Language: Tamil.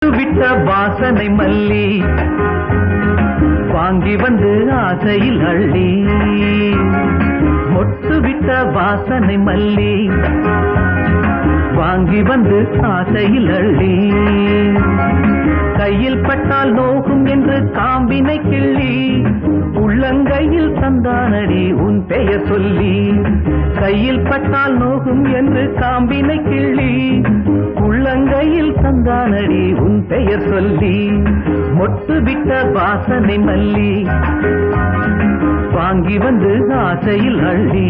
விட்ட வாசனை மல்லி வாங்கி வந்து ஆசையில் அள்ளி மொட்டு விட்ட வாசனை மல்லி வாங்கி வந்து ஆசையில் அள்ளி கையில் பட்டால் நோகும் என்று காம்பினை கிள்ளி உள்ளங்கையில் தந்தானடி உன் பெயர் சொல்லி கையில் பட்டால் நோகும் என்று காம்பினை கிள்ளி உள்ளங்கையில் தந்தானடி உன் பெயர் சொல்லி மொட்டு விட்ட வாசனை மல்லி வாங்கி வந்து ஆசையில் அள்ளி